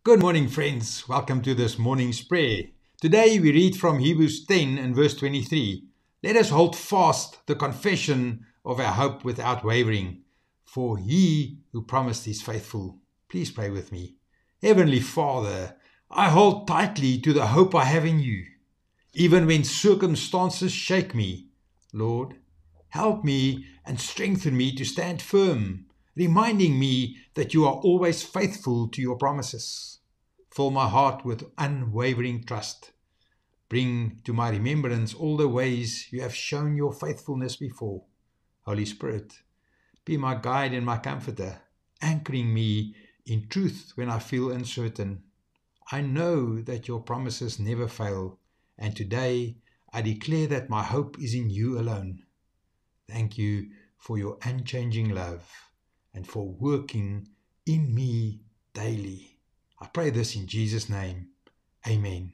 Good morning, friends. Welcome to this morning's prayer. Today we read from Hebrews 10 and verse 23. Let us hold fast the confession of our hope without wavering, for he who promised is faithful. Please pray with me. Heavenly Father, I hold tightly to the hope I have in you, even when circumstances shake me. Lord, help me and strengthen me to stand firm, reminding me that you are always faithful to your promises. Fill my heart with unwavering trust. Bring to my remembrance all the ways you have shown your faithfulness before. Holy Spirit, be my guide and my comforter, anchoring me in truth when I feel uncertain. I know that your promises never fail, and today I declare that my hope is in you alone. Thank you for your unchanging love and for working in me daily. I pray this in Jesus' name. Amen.